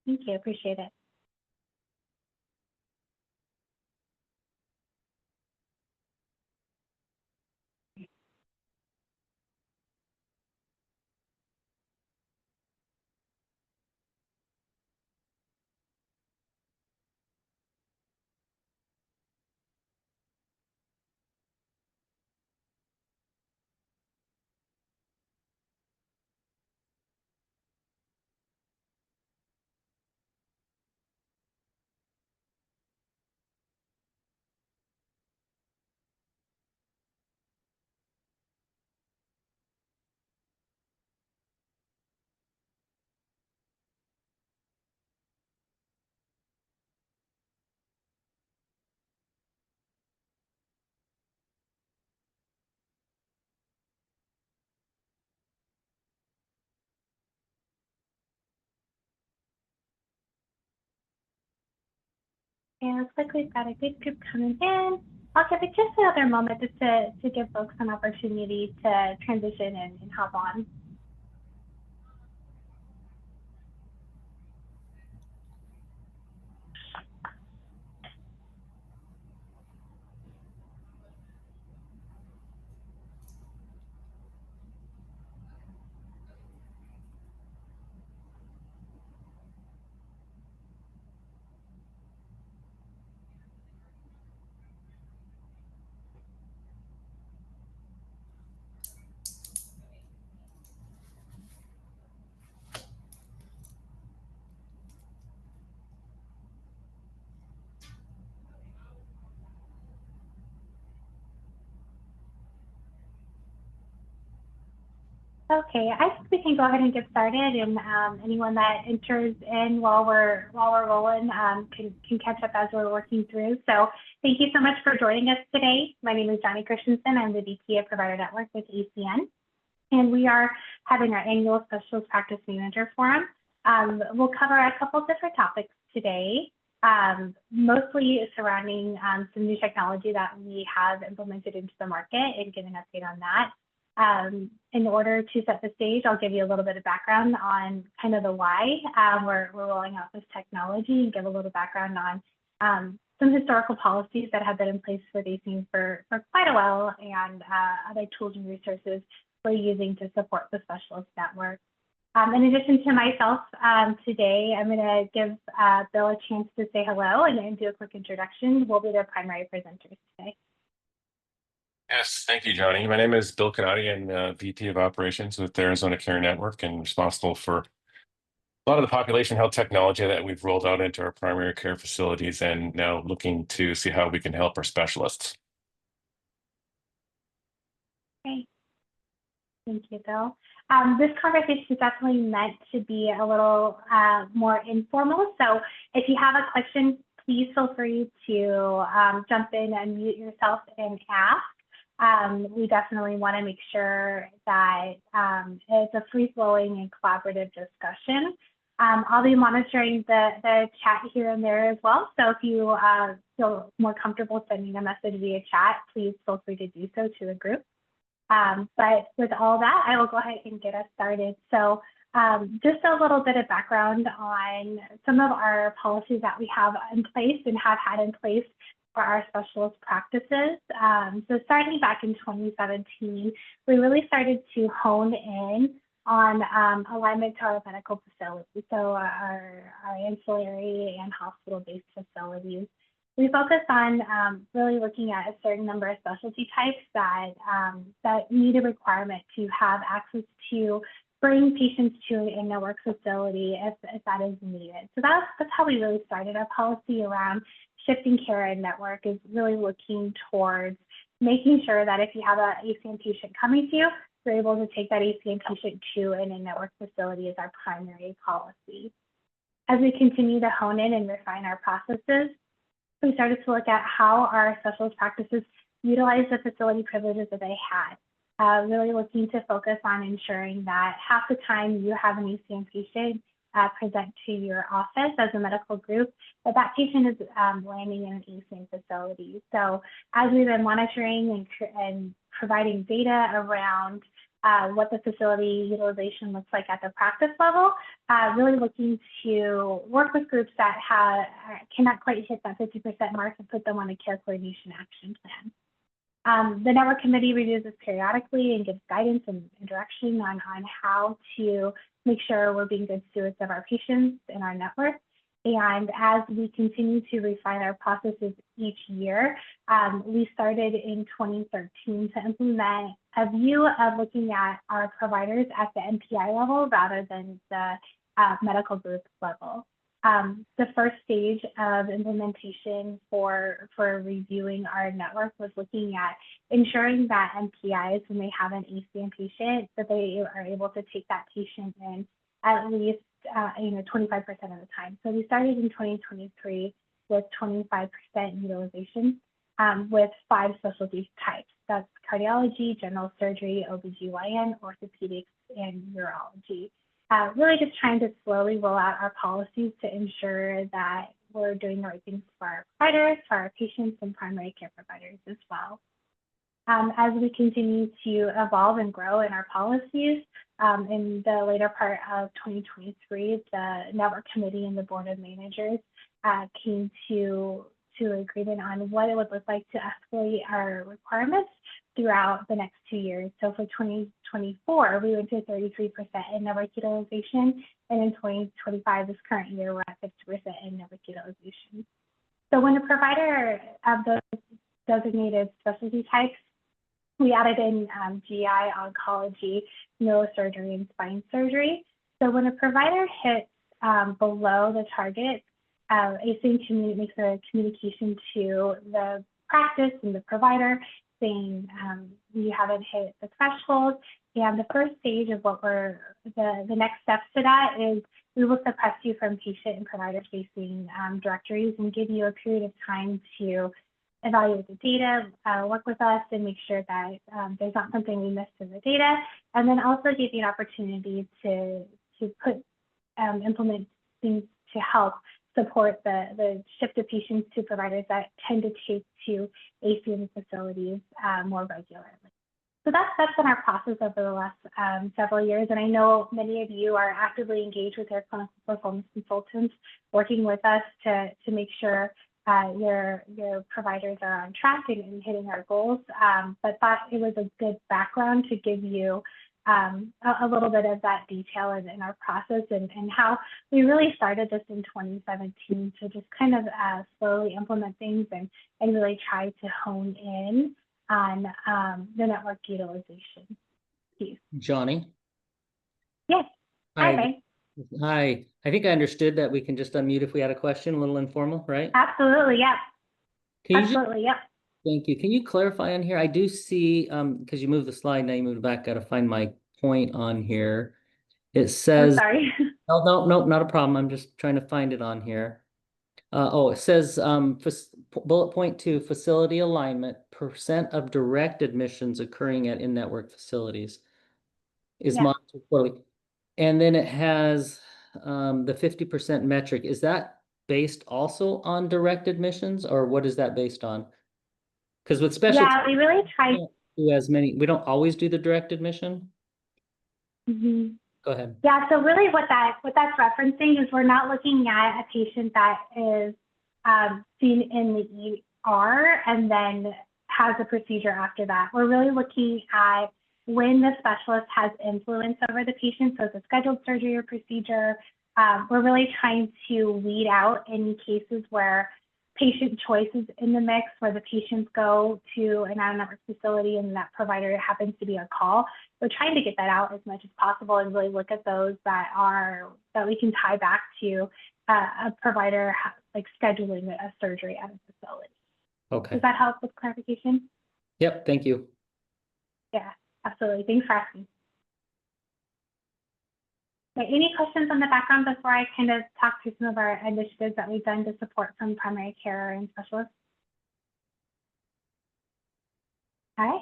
Thank you, appreciate it. And looks like we've got a good group coming in. I'll give it just another moment just to give folks an opportunity to transition and hop on. Okay, I think we can go ahead and get started, and anyone that enters in while we're rolling can catch up as we're working through. So thank you so much for joining us today. My name is Jonee Christensen. I'm the VP of Provider Network with ACN, and we are having our annual Specialist Practice Manager Forum. We'll cover a couple of different topics today, mostly surrounding some new technology that we have implemented into the market and give an update on that. In order to set the stage, I'll give you a little bit of background on kind of the why we're rolling out this technology, and give a little background on some historical policies that have been in place with ACN for quite a while, and other tools and resources we're using to support the specialist network. In addition to myself, today I'm going to give Bill a chance to say hello and do a quick introduction. We'll be their primary presenters today. Yes, thank you, Jonee. My name is Bill Canati. I'm VP of Operations with the Arizona Care Network and responsible for a lot of the population health technology that we've rolled out into our primary care facilities, and now looking to see how we can help our specialists. Great. Thank you, Bill. This conversation is definitely meant to be a little more informal. So if you have a question, please feel free to jump in and mute yourself and ask. We definitely want to make sure that it's a free-flowing and collaborative discussion. I'll be monitoring the chat here and there as well. So if you feel more comfortable sending a message via chat, please feel free to do so to the group. But with all that, I will go ahead and get us started. So just a little bit of background on some of our policies that we have in place and have had in place for our specialist practices. So starting back in 2017, we really started to hone in on alignment to our medical facilities, so our ancillary and hospital-based facilities. We focus on really looking at a certain number of specialty types that need a requirement to have access to bring patients to an in-network facility if that is needed. So that's how we really started our policy around shifting care in network, is really looking towards making sure that if you have an ACN patient coming to you, you're able to take that ACN patient to an in-network facility as our primary policy. As we continue to hone in and refine our processes, we started to look at how our specialist practices utilize the facility privileges that they had, really looking to focus on ensuring that half the time you have an ACN patient present to your office as a medical group, that patient is landing in an ACN facility. So as we've been monitoring and providing data around what the facility utilization looks like at the practice level, really looking to work with groups that cannot quite hit that 50% mark and put them on a care coordination action plan. The network committee reviews this periodically and gives guidance and direction on how to make sure we're being good stewards of our patients in our network. And as we continue to refine our processes each year, we started in 2013 to implement a view of looking at our providers at the NPI level rather than the medical group level. The first stage of implementation for reviewing our network was looking at ensuring that NPIs, when they have an ACN patient, that they are able to take that patient in at least 25% of the time. So we started in 2023 with 25% utilization with 5 specialty types. That's cardiology, general surgery, OBGYN, orthopedics, and urology. Really just trying to slowly roll out our policies to ensure that we're doing the right things for our providers, for our patients, and primary care providers as well. As we continue to evolve and grow in our policies, in the later part of 2023, the network committee and the board of managers came to agreement on what it would look like to escalate our requirements throughout the next 2 years. So for 2024, we went to 33% in network utilization, and in 2025, this current year, we're at 50% in network utilization. So when a provider of those designated specialty types, we added in GI, oncology, neurosurgery, and spine surgery. So when a provider hits below the target, ACN makes a communication to the practice and the provider saying you haven't hit the threshold. And the first stage of the next steps to that is we will suppress you from patient and provider facing directories and give you a period of time to evaluate the data, work with us, and make sure that there's not something we missed in the data, and then also give you an opportunity to implement things to help support the shift of patients to providers that tend to take to ACN facilities more regularly. So that's been our process over the last several years, and I know many of you are actively engaged with our clinical performance consultants, working with us to make sure your providers are on track and hitting our goals, but thought it was a good background to give you a little bit of that detail in our process and how we really started this in 2017 to just kind of slowly implement things and really try to hone in on the network utilization piece. Jonee? Yes. Hi, Hi. Hi. I think I understood that we can just unmute if we had a question, a little informal, right? Absolutely, yeah. Absolutely, yeah. Thank you. Can you clarify on here? I do see, because you moved the slide, now you moved back, got to find my point on here. It says, I'm sorry. No, not a problem. I'm just trying to find it on here. It says bullet point 2, facility alignment, % of direct admissions occurring at in-network facilities is monitored quarterly. And then it has the 50% metric. Is that based also on direct admissions, or what is that based on? Because with specialty, we really try to do as many. We don't always do the direct admission. Mm-hmm. Go ahead. Yeah, so really what that's referencing is we're not looking at a patient that is seen in the ER and then has a procedure after that. We're really looking at when the specialist has influence over the patient, so it's a scheduled surgery or procedure. We're really trying to weed out any cases where patient choice is in the mix, where the patients go to an out-of-network facility and that provider happens to be on call. We're trying to get that out as much as possible and really look at those that we can tie back to a provider like scheduling a surgery at a facility. Okay. Does that help with clarification? Yep, thank you. Yeah, absolutely. Thanks for asking. Okay, any questions on the background before I kind of talk through some of our initiatives that we've done to support from primary care and specialists? Okay.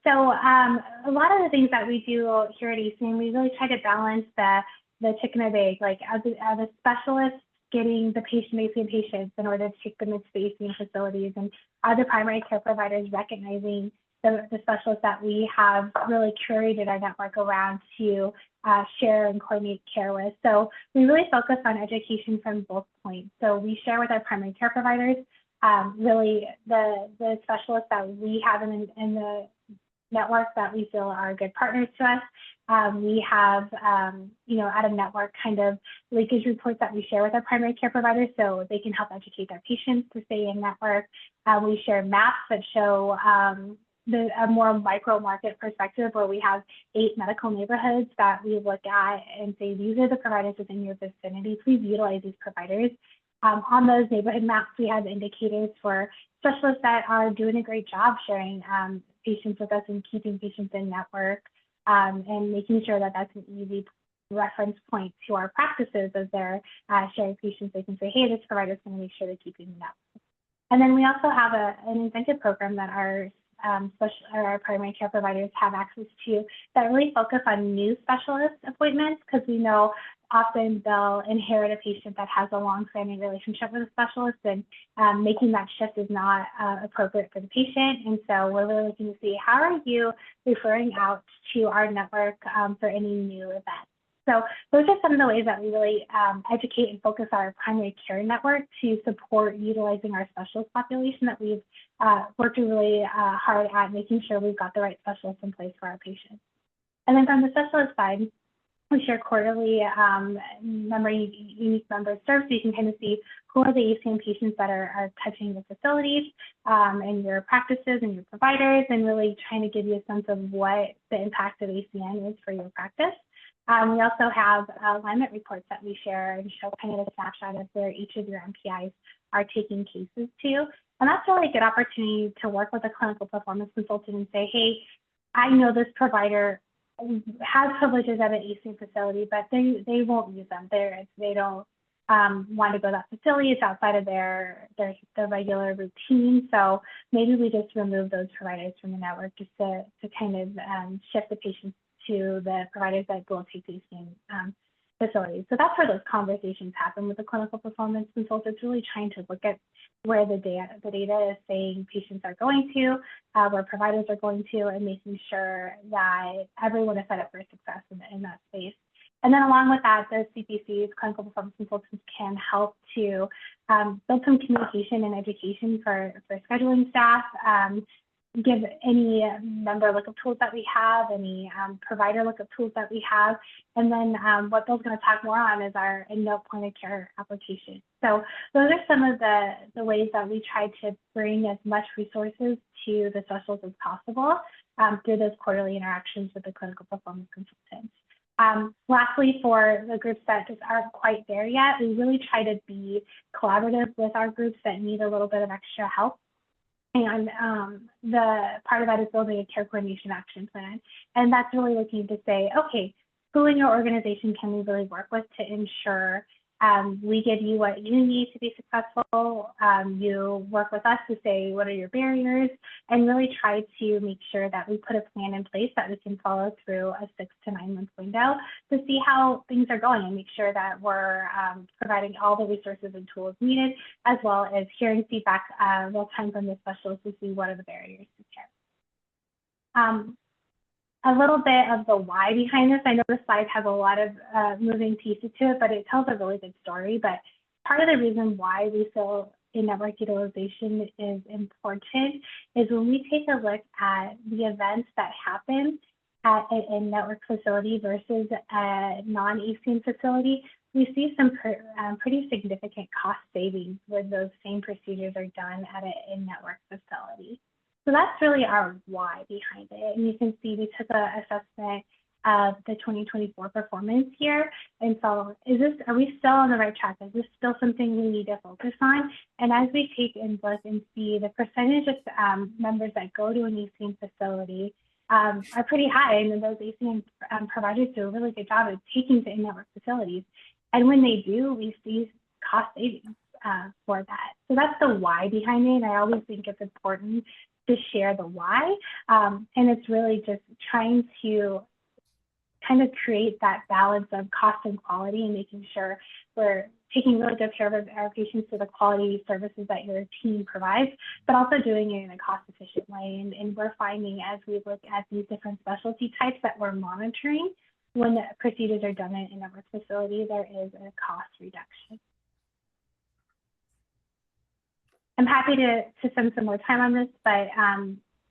So a lot of the things that we do here at ACN, we really try to balance the chicken and egg, like as a specialist getting the ACN patients in order to take them into the ACN facilities, and other primary care providers recognizing the specialists that we have really curated our network around to share and coordinate care with. So we really focus on education from both points. So we share with our primary care providers, really the specialists that we have in the network that we feel are good partners to us. We have, out of network kind of leakage reports that we share with our primary care providers so they can help educate their patients to stay in network. We share maps that show a more micro market perspective where we have 8 medical neighborhoods that we look at and say, these are the providers within your vicinity. Please utilize these providers. On those neighborhood maps, we have indicators for specialists that are doing a great job sharing patients with us and keeping patients in network and making sure that that's an easy reference point to our practices as they're sharing patients. They can say, hey, this provider is going to make sure they keep you in network. And then we also have an incentive program that our primary care providers have access to that really focus on new specialist appointments, because we know often they'll inherit a patient that has a long-standing relationship with a specialist, and making that shift is not appropriate for the patient. And so we're really looking to see, how are you referring out to our network for any new events? So those are some of the ways that we really educate and focus our primary care network to support utilizing our specialist population that we've worked really hard at making sure we've got the right specialists in place for our patients. And then from the specialist side, we share quarterly unique members served, so you can kind of see who are the ACN patients that are touching the facilities and your practices and your providers, and really trying to give you a sense of what the impact of ACN is for your practice. We also have alignment reports that we share and show kind of a snapshot of where each of your MPIs are taking cases to. And that's really a good opportunity to work with a clinical performance consultant and say, hey, I know this provider has privileges at an ACN facility, but they won't use them. They don't want to go to that facility. It's outside of their regular routine. So maybe we just remove those providers from the network just to kind of shift the patients to the providers that will take these facilities. So that's where those conversations happen with the clinical performance consultants, really trying to look at where the data is saying patients are going to, where providers are going to, and making sure that everyone is set up for success in that space. And then along with that, the CPCs, clinical performance consultants, can help to build some communication and education for scheduling staff, give any member lookup tools that we have, any provider lookup tools that we have. And then what Bill's going to talk more on is our InNote point of care application. So those are some of the ways that we try to bring as much resources to the specialists as possible through those quarterly interactions with the clinical performance consultants. Lastly, for the groups that just aren't quite there yet, we really try to be collaborative with our groups that need a little bit of extra help. And the part of that is building a care coordination action plan. And that's really looking to say, okay, who in your organization can we really work with to ensure we give you what you need to be successful. You work with us to say, what are your barriers, and really try to make sure that we put a plan in place that we can follow through a 6 to 9 month window to see how things are going and make sure that we're providing all the resources and tools needed, as well as hearing feedback real time from the specialists to see what are the barriers to care. A little bit of the why behind this. I know the slide has a lot of moving pieces to it, but it tells a really good story. But part of the reason why we feel in-network utilization is important is when we take a look at the events that happen at an in-network facility versus a non-ACN facility, we see some pretty significant cost savings when those same procedures are done at an in-network facility. So that's really our why behind it. And you can see we took an assessment of the 2024 performance here. And so are we still on the right track? Is this still something we need to focus on? And as we take and look and see the percentage of members that go to an ACN facility are pretty high. And those ACN providers do a really good job of taking to in-network facilities. And when they do, we see cost savings for that. So that's the why behind it. And I always think it's important to share the why, and it's really just trying to kind of create that balance of cost and quality and making sure we're taking really good care of our patients to the quality services that your team provides, but also doing it in a cost-efficient way. And we're finding as we look at these different specialty types that we're monitoring, when the procedures are done in a network facility, there is a cost reduction. I'm happy to spend some more time on this, but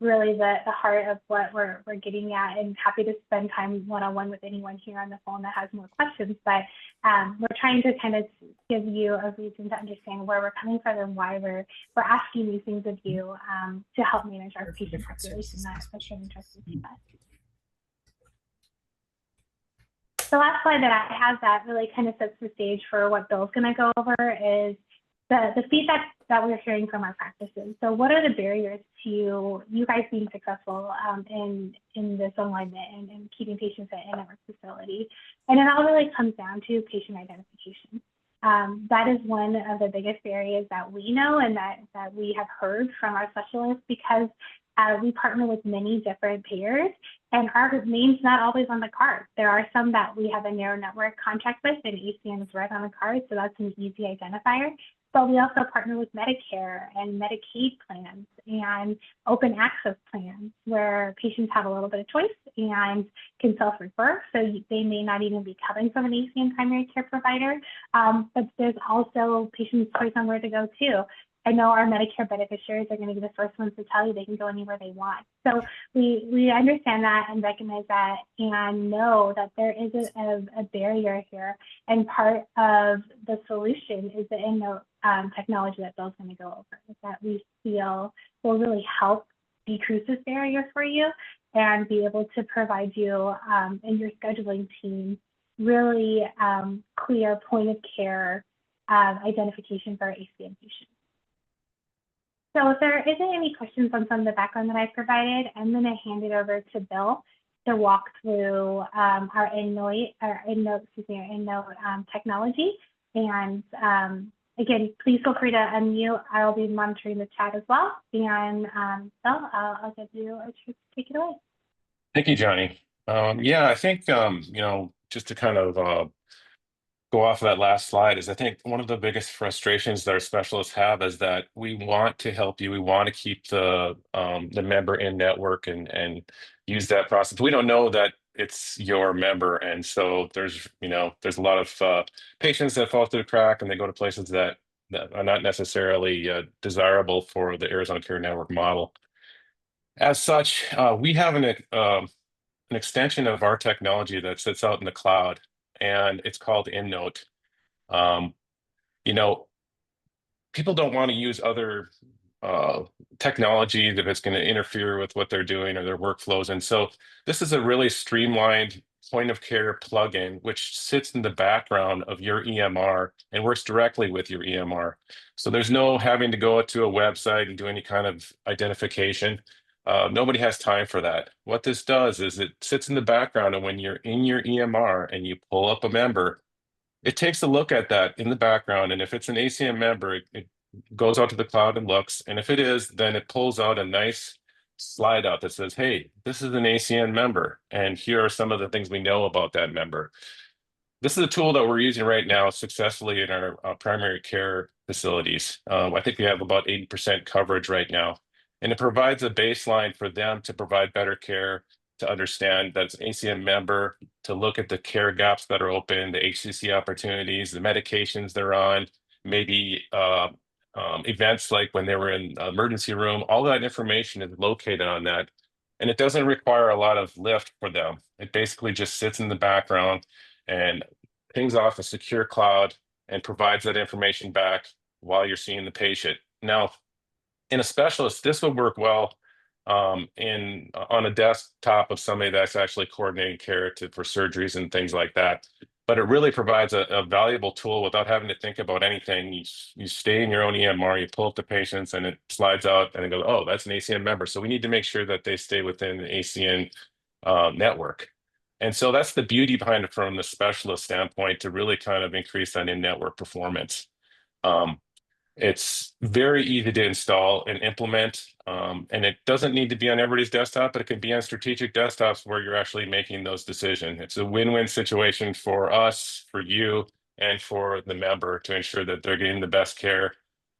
really the heart of what we're getting at, and happy to spend time one-on-one with anyone here on the phone that has more questions, but we're trying to kind of give you a reason to understand where we're coming from and why we're asking these things of you to help manage our patient population that are interested in that. The last slide that I have that really kind of sets the stage for what Bill's going to go over is the feedback that we're hearing from our practices. So what are the barriers to you guys being successful in this alignment and keeping patients at a network facility? And it all really comes down to patient identification. That is one of the biggest barriers that we know and that we have heard from our specialists, because we partner with many different payers, and our name's not always on the card. There are some that we have a narrow network contract with, and ACN is right on the card, so that's an easy identifier. But we also partner with Medicare and Medicaid plans and open access plans where patients have a little bit of choice and can self-refer. So they may not even be coming from an ACN primary care provider, but there's also patients' choice on where to go too. I know our Medicare beneficiaries are going to be the first ones to tell you they can go anywhere they want. So we understand that and recognize that and know that there is a barrier here. And part of the solution is the InNote technology that Bill's going to go over, that we feel will really help decrease this barrier for you and be able to provide you and your scheduling team really clear point of care identification for our ACN patients. So if there isn't any questions on some of the background that I provided, I'm going to hand it over to Bill to walk through our InNote technology. And again, please feel free to unmute. I'll be monitoring the chat as well. And Bill, I'll give you a chance to take it away. Thank you, Jonee. Yeah, I think, just to kind of go off of that last slide is I think one of the biggest frustrations that our specialists have is that we want to help you. We want to keep the member in network and use that process. We don't know that it's your member. And so there's a lot of patients that fall through the crack and they go to places that are not necessarily desirable for the Arizona Care Network model. As such, we have an extension of our technology that sits out in the cloud, and it's called InNote. People don't want to use other technology if it's going to interfere with what they're doing or their workflows. And so this is a really streamlined point of care plugin, which sits in the background of your EMR and works directly with your EMR. So there's no having to go to a website and do any kind of identification. Nobody has time for that. What this does is it sits in the background, and when you're in your EMR and you pull up a member, it takes a look at that in the background. And if it's an ACN member, it goes out to the cloud and looks. And if it is, then it pulls out a nice slide out that says, hey, this is an ACN member, and here are some of the things we know about that member. This is a tool that we're using right now successfully in our primary care facilities. I think we have about 80% coverage right now. And it provides a baseline for them to provide better care, to understand that it's an ACN member, to look at the care gaps that are open, the HCC opportunities, the medications they're on, maybe events like when they were in the emergency room. All that information is located on that. And it doesn't require a lot of lift for them. It basically just sits in the background and pings off a secure cloud and provides that information back while you're seeing the patient. Now, in a specialist, this would work well on a desktop of somebody that's actually coordinating care for surgeries and things like that. But it really provides a valuable tool without having to think about anything. You stay in your own EMR, you pull up the patients, and it slides out, and it goes, oh, that's an ACN member. So we need to make sure that they stay within the ACN network. And so that's the beauty behind it from the specialist standpoint, to really kind of increase that in-network performance. It's very easy to install and implement, and it doesn't need to be on everybody's desktop, but it can be on strategic desktops where you're actually making those decisions. It's a win-win situation for us, for you, and for the member to ensure that they're getting the best care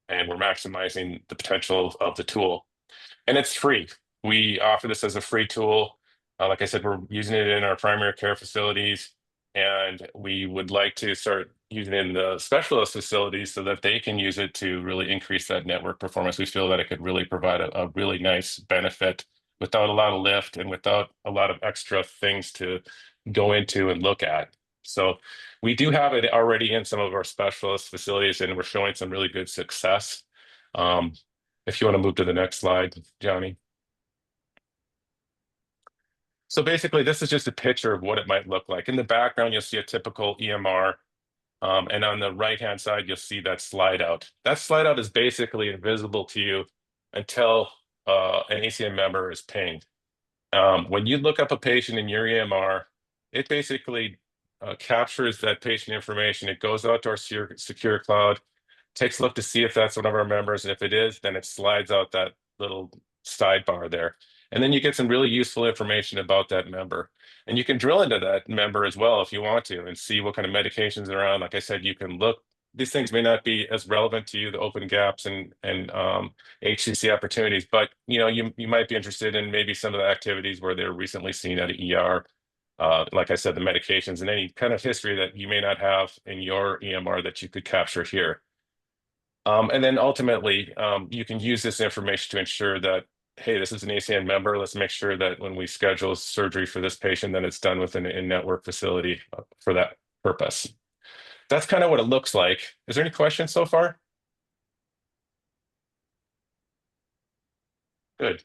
and we're maximizing the potential of the tool. And it's free. We offer this as a free tool. Like I said, we're using it in our primary care facilities, and we would like to start using it in the specialist facilities so that they can use it to really increase that network performance. We feel that it could really provide a really nice benefit without a lot of lift and without a lot of extra things to go into and look at. So we do have it already in some of our specialist facilities, and we're showing some really good success. If you want to move to the next slide, Jonee. So basically, this is just a picture of what it might look like. In the background, you'll see a typical EMR. And on the right-hand side, you'll see that slide out. That slide out is basically invisible to you until an ACN member is pinged. When you look up a patient in your EMR, it basically captures that patient information. It goes out to our secure cloud, takes a look to see if that's one of our members. And if it is, then it slides out that little sidebar there. And then you get some really useful information about that member. And you can drill into that member as well if you want to and see what kind of medications are on. Like I said, you can look, these things may not be as relevant to you, the open gaps and HCC opportunities, but you might be interested in maybe some of the activities where they're recently seen at an ER. Like I said, the medications and any kind of history that you may not have in your EMR that you could capture here. And then ultimately, you can use this information to ensure that, hey, this is an ACN member. Let's make sure that when we schedule surgery for this patient, then it's done within an in-network facility for that purpose. That's kind of what it looks like. Is there any questions so far? Good.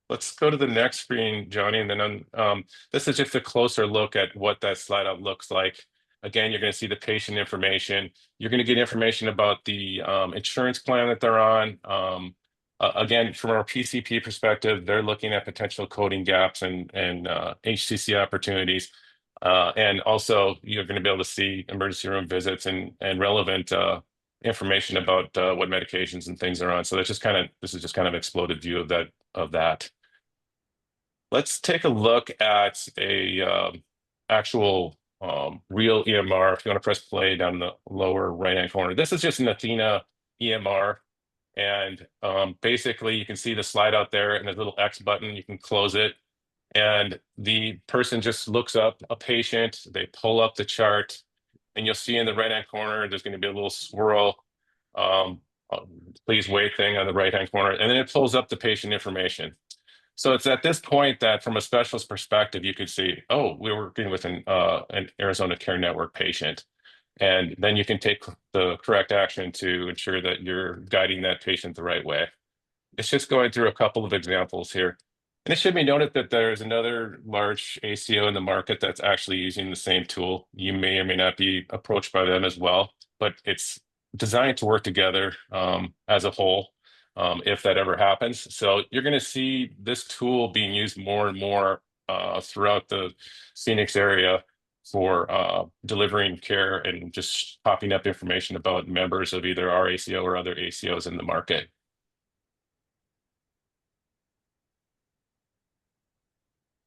Let's go to the next screen, Jonee, and then this is just a closer look at what that slide out looks like. Again, you're going to see the patient information. You're going to get information about the insurance plan that they're on. Again, from our PCP perspective, they're looking at potential coding gaps and HCC opportunities. And also, you're going to be able to see emergency room visits and relevant information about what medications and things are on. So that's just this is just kind of exploded view of that. Let's take a look at a actual real EMR. If you want to press play down the lower right-hand corner, this is just an Athena EMR. And basically, you can see the slide out there and there's a little X button. You can close it. And the person just looks up a patient. They pull up the chart. And you'll see in the right-hand corner, there's going to be a little swirl. Please wait thing on the right-hand corner. And then it pulls up the patient information. So it's at this point that from a specialist perspective, you could see, oh, we're working with an Arizona Care Network patient. And then you can take the correct action to ensure that you're guiding that patient the right way. It's just going through a couple of examples here. And it should be noted that there's another large ACO in the market that's actually using the same tool. You may or may not be approached by them as well, but it's designed to work together as a whole. If that ever happens. So you're going to see this tool being used more and more throughout the Phoenix area for delivering care and just popping up information about members of either our ACO or other ACOs in the market.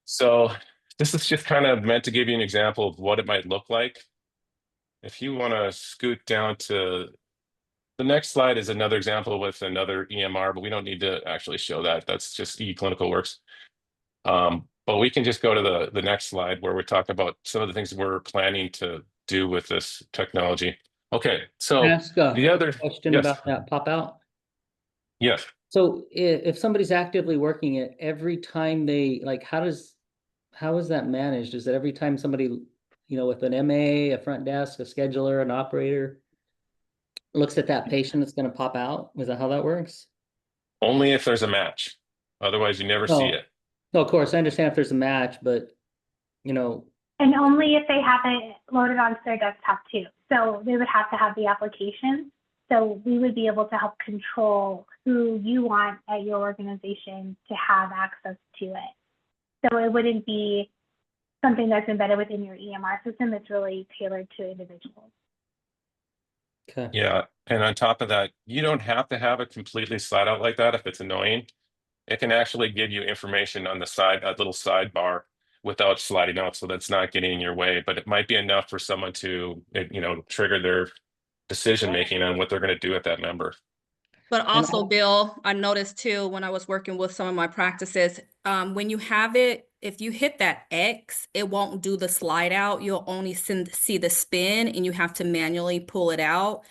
So this is just kind of meant to give you an example of what it might look like. If you want to scoot down to the next slide is another example with another EMR, but we don't need to actually show that. That's just eClinicalWorks. But we can just go to the next slide where we talk about some of the things we're planning to do with this technology. Okay, so the other question yes. about that pop out. Yes. So if somebody's actively working it, every time they how is that managed? Is that every time somebody, with an MA, a front desk, a scheduler, an operator looks at that patient, it's going to pop out? Is that how that works? Only if there's a match. Otherwise, you never see it. No, of course, I understand if there's a match, but, And only if they have it loaded onto their desktop too. So they would have to have the application. So we would be able to help control who you want at your organization to have access to it. So it wouldn't be something that's embedded within your EMR system. It's really tailored to individuals. Okay. Yeah. And on top of that, you don't have to have it completely slide out like that if it's annoying. It can actually give you information on the side, a little sidebar without sliding out, so that's not getting in your way. But it might be enough for someone to, trigger their decision making on what they're going to do with that member. But And also, Bill, I noticed too, when I was working with some of my practices, when you have it, if you hit that X, it won't do the slide out. You'll only see the spin and you have to manually pull it out.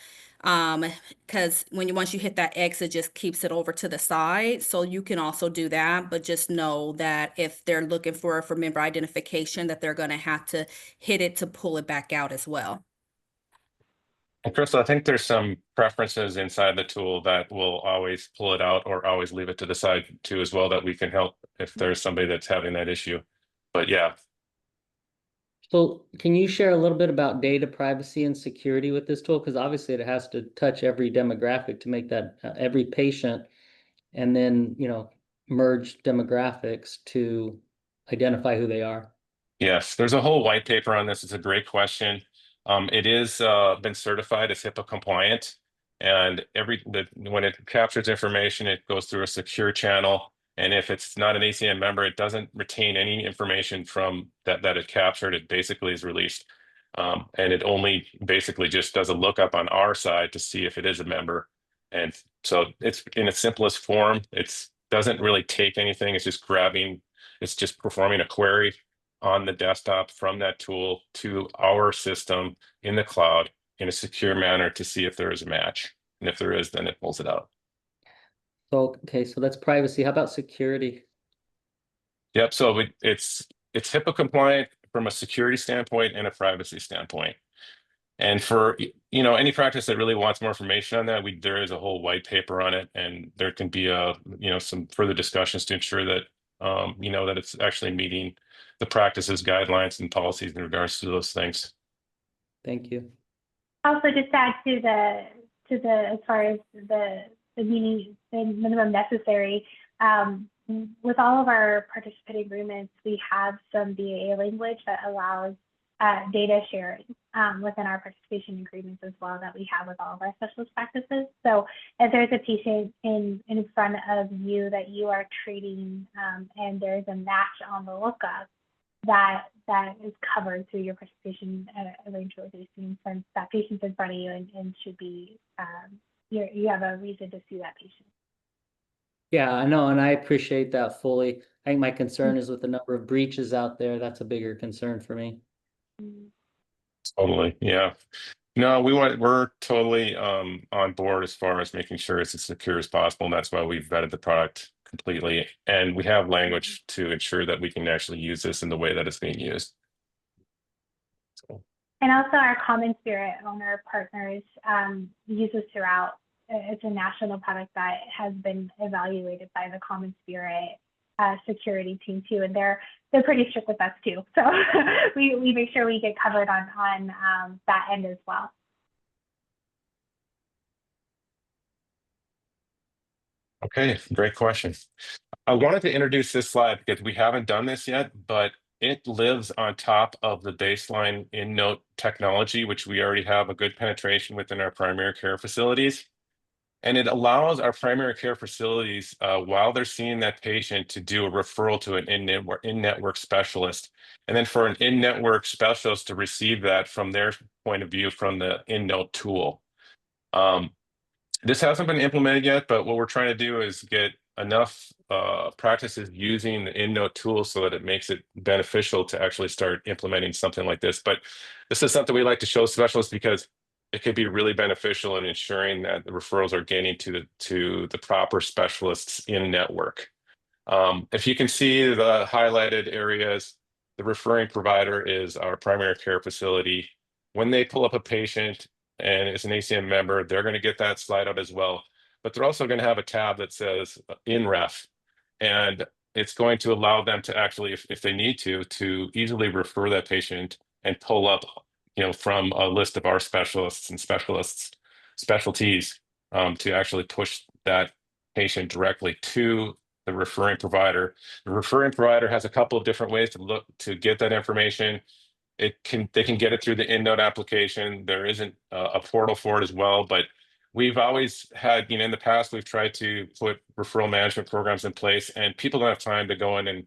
Because once you hit that X, it just keeps it over to the side. So you can also do that, but just know that if they're looking for member identification, that they're going to have to hit it to pull it back out as well. And Crystal, I think there's some preferences inside the tool that will always pull it out or always leave it to the side too as well, that we can help if there's somebody that's having that issue. But yeah. so can you share a little bit about data privacy and security with this tool? Because obviously it has to touch every demographic to make that every patient, and then, merge demographics to identify who they are. Yes, there's a whole white paper on this. It's a great question. It is been certified as HIPAA compliant, and when it captures information, it goes through a secure channel. And if it's not an ACN member, it doesn't retain any information from that it captured. It basically is released, and it only basically just does a lookup on our side to see if it is a member. And so it's in its simplest form. It doesn't really take anything. It's just performing a query on the desktop from that tool to our system in the cloud in a secure manner to see if there is a match. And if there is, then it pulls it out. So, okay, so that's privacy. How about security? Yep. So it's HIPAA compliant from a security standpoint and a privacy standpoint. And for any practice that really wants more information on that, there is a whole white paper on it, and there can be some further discussions to ensure that that it's actually meeting the practices, guidelines, and policies in regards to those things. Thank you. Also, just add to the as far as the minimum necessary. With all of our participating agreements, we have some BAA language that allows data sharing within our participation agreements as well, that we have with all of our specialist practices. So if there's a patient in front of you that you are treating and there's a match on the lookup, that is covered through your participation arrangement with ACN, since that patient's in front of you and should be, you have a reason to see that patient. Yeah, I know, and I appreciate that fully. I think my concern is with the number of breaches out there. That's a bigger concern for me. Totally. Yeah. No, we're totally on board as far as making sure it's as secure as possible. And that's why we've vetted the product completely. And we have language to ensure that we can actually use this in the way that it's being used. So. And also our Common Spirit owner partners use this throughout. It's a national product that has been evaluated by the Common Spirit security team too, and they're pretty strict with us too. So we make sure we get covered on that end as well. Okay, great question. I wanted to introduce this slide because we haven't done this yet, but it lives on top of the baseline InNote technology, which we already have a good penetration within our primary care facilities. And it allows our primary care facilities, while they're seeing that patient, to do a referral to an in-network specialist. And then for an in-network specialist to receive that from their point of view from the InNote tool. This hasn't been implemented yet, but what we're trying to do is get enough practices using the InNote tool so that it makes it beneficial to actually start implementing something like this. But this is something we like to show specialists because it could be really beneficial in ensuring that the referrals are getting to the proper specialists in network. If you can see the highlighted areas, the referring provider is our primary care facility. When they pull up a patient and it's an ACN member, they're going to get that slide out as well. But they're also going to have a tab that says InRef, and it's going to allow them to actually, if they need to easily refer that patient and pull up, from a list of our specialists and specialties to actually push that patient directly to the referring provider. The referring provider has a couple of different ways to get that information. they can get it through the InNote application. There isn't a portal for it as well, but we've always had, in the past, we've tried to put referral management programs in place, and people don't have time to go in and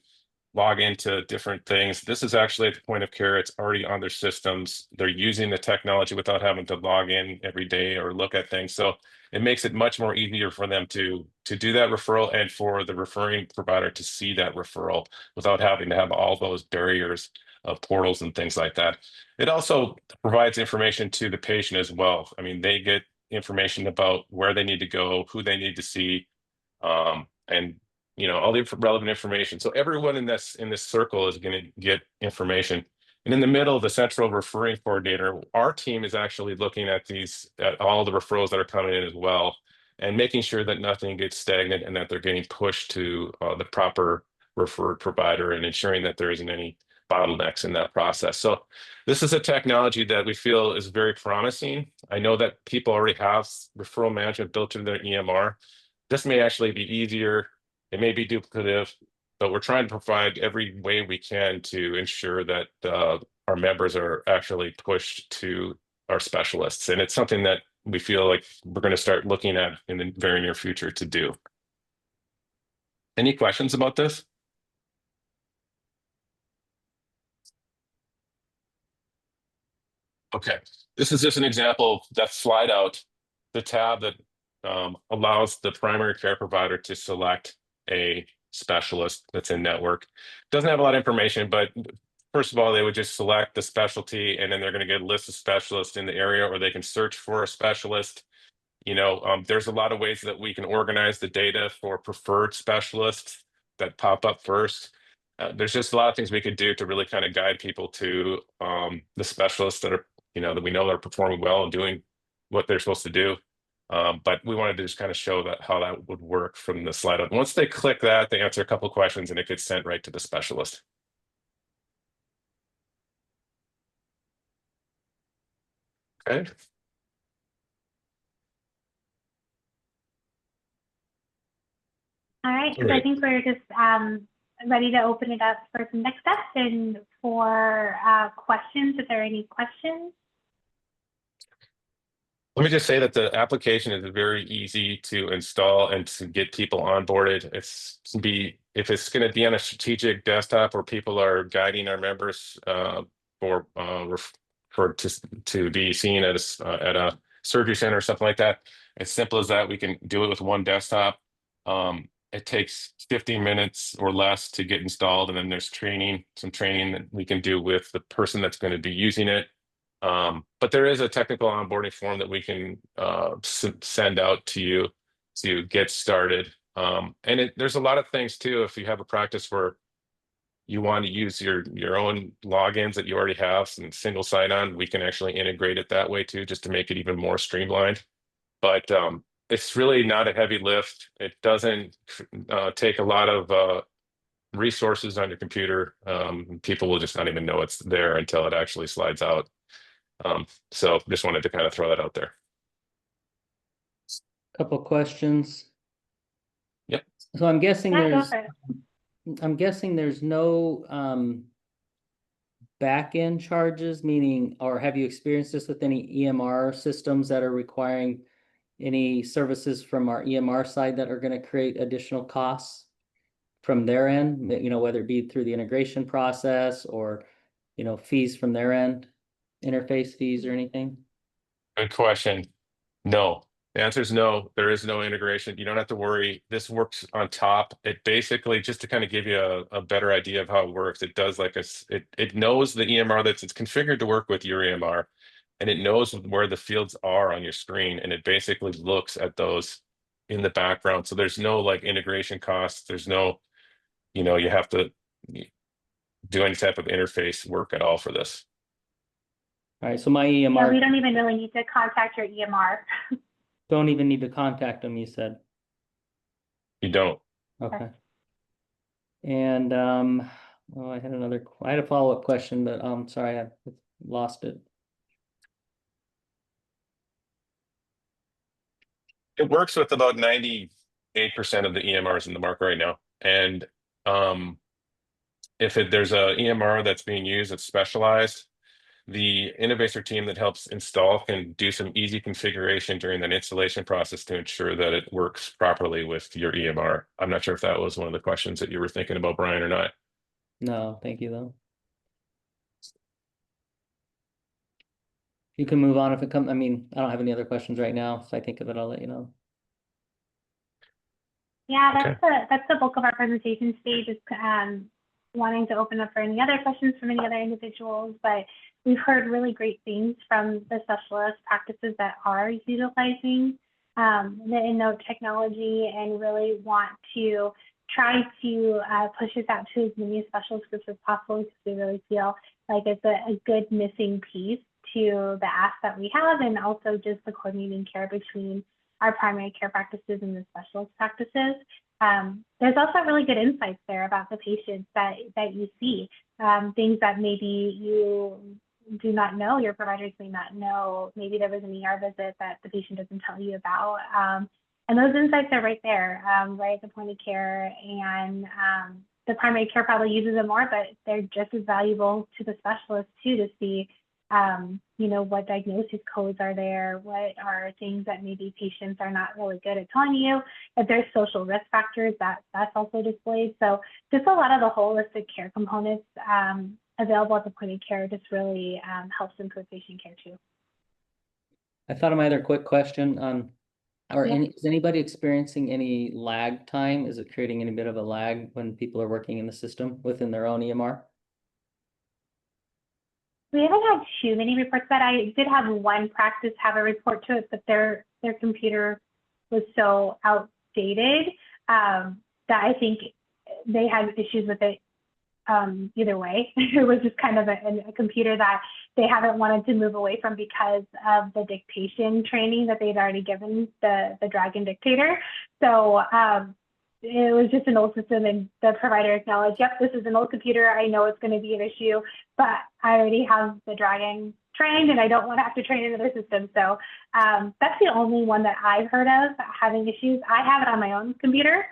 log into different things. This is actually at the point of care. It's already on their systems. They're using the technology without having to log in every day or look at things. So it makes it much more easier for them to do that referral, and for the referring provider to see that referral without having to have all those barriers of portals and things like that. It also provides information to the patient as well. I mean, they get information about where they need to go, who they need to see, and all the relevant information. So everyone in this circle is going to get information. And in the middle, the central referring coordinator, our team is actually looking at all the referrals that are coming in as well, and making sure that nothing gets stagnant and that they're getting pushed to the proper referred provider, and ensuring that there isn't any bottlenecks in that process. So this is a technology that we feel is very promising. I know that people already have referral management built into their EMR. This may actually be easier. It may be duplicative, but we're trying to provide every way we can to ensure that our members are actually pushed to our specialists. And it's something that we feel like we're going to start looking at in the very near future to do. Any questions about this? Okay, this is just an example. That slide out, the tab that allows the primary care provider to select a specialist that's in network. Doesn't have a lot of information, but first of all, they would just select the specialty, and then they're going to get a list of specialists in the area, or they can search for a specialist. There's a lot of ways that we can organize the data for preferred specialists that pop up first. There's just a lot of things we could do to really kind of guide people to the specialists that are, that we know are performing well and doing what they're supposed to do. But we wanted to just kind of show how that would work from the slide up. Once they click that, they answer a couple of questions, and it gets sent right to the specialist. Okay. All right, so I Great. think we're just ready to open it up for some next steps and for questions, if there are any questions. Let me just say that the application is very easy to install and to get people onboarded. If it's going to be on a strategic desktop where people are guiding our members to be seen at a surgery center or something like that, as simple as that, we can do it with one desktop. It takes 15 minutes or less to get installed, and then there's some training that we can do with the person that's going to be using it. But there is a technical onboarding form that we can send out to you to get started. And there's a lot of things too. If you have a practice where you want to use your own logins that you already have, some single sign-on, we can actually integrate it that way too, just to make it even more streamlined. But it's really not a heavy lift. It doesn't take a lot of resources on your computer. People will just not even know it's there until it actually slides out. So just wanted to kind of throw that out there. Couple questions. Yep. So I'm guessing Yeah, go there's for it. no back-end charges, meaning, or have you experienced this with any EMR systems that are requiring any services from our EMR side that are going to create additional costs from their end, whether it be through the integration process or, fees from their end, interface fees or anything? Good question. No. The answer is no. There is no integration. You don't have to worry. This works on top. It basically, just to kind of give you a better idea of how it works, it does it knows the EMR it's configured to work with your EMR, and it knows where the fields are on your screen, and it basically looks at those in the background. So there's no integration costs. There's no, you have to do any type of interface work at all for this. All right, so my No, EMR we don't even really need to contact your EMR. don't even need to contact them, you said? You don't. Okay. And I had a follow-up question, but sorry, I lost it. It works with about 98% of the EMRs in the market right now. And if there's a EMR that's being used that's specialized, the Innovaccer team that helps install can do some easy configuration during that installation process to ensure that it works properly with your EMR. I'm not sure if that was one of the questions that you were thinking about, Brian, or not. No, thank you though. You can move on if it comes. I mean, I don't have any other questions right now. If I think of it, I'll let you know. Yeah, Okay. that's the bulk of our presentation stage, is wanting to open up for any other questions from any other individuals. But we've heard really great things from the specialist practices that are utilizing the InNote technology, and really want to try to push this out to as many specialist groups as possible, because we really feel like it's a good missing piece to the ask that we have, and also just the coordinating care between our primary care practices and the specialist practices. There's also really good insights there about the patients that you see, things that maybe you do not know, your providers may not know. Maybe there was an ER visit that the patient doesn't tell you about. And those insights are right there, right at the point of care. And the primary care probably uses them more, but they're just as valuable to the specialist too, to see what diagnosis codes are there, what are things that maybe patients are not really good at telling you. If there's social risk factors, that's also displayed. So just a lot of the holistic care components available at the point of care just really helps improve patient care too. I thought of my other quick question. Yeah. Is anybody experiencing any lag time? Is it creating any bit of a lag when people are working in the system within their own EMR? We haven't had too many reports, but I did have one practice have a report to it, but their computer was so outdated that I think they had issues with it either way. It was just kind of a computer that they haven't wanted to move away from because of the dictation training that they'd already given the Dragon dictator. So it was just an old system, and the provider acknowledged, yep, this is an old computer. I know it's going to be an issue, but I already have the Dragon trained and I don't want to have to train another system. So that's the only one that I've heard of having issues. I have it on my own computer.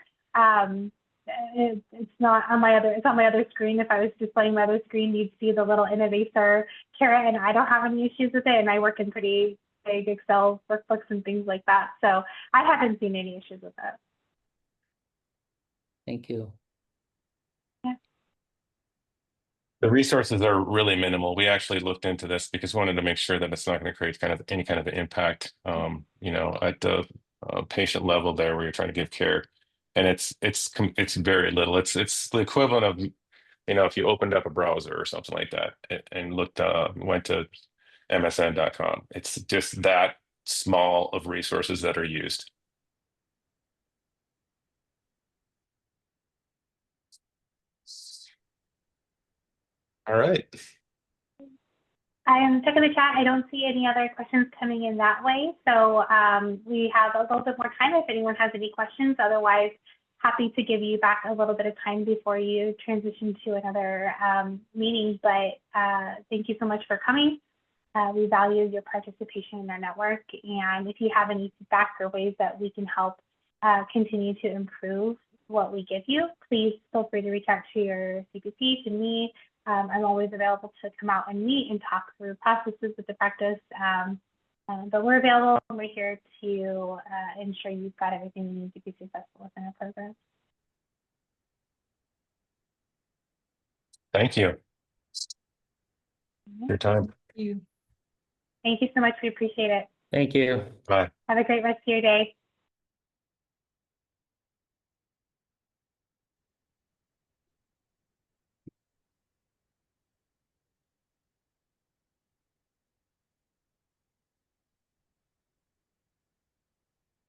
It's not on my other, it's on my other screen. If I was displaying my other screen, you'd see the little Innovaccer carrot, and I don't have any issues with it. And I work in pretty big Excel workbooks and things like that. So I haven't seen any issues with it. Thank you. Yeah. The resources are really minimal. We actually looked into this because we wanted to make sure that it's not going to create any kind of impact, at the patient level there where you're trying to give care. And it's very little. It's the equivalent of, if you opened up a browser or something like that and went to msn.com. It's just that small of resources that are used. All right. I am checking the chat. I don't see any other questions coming in that way. So we have a little bit more time if anyone has any questions. Otherwise, happy to give you back a little bit of time before you transition to another meeting. But thank you so much for coming. We value your participation in our network. And if you have any feedback or ways that we can help continue to improve what we give you, please feel free to reach out to your CPC, to me. I'm always available to come out and meet and talk through processes with the practice. But we're available, and we're here to ensure you've got everything you need to be successful within our program. Thank you. Your time. You. Thank you so much. We appreciate it. Thank you. Bye. Have a great rest of your day.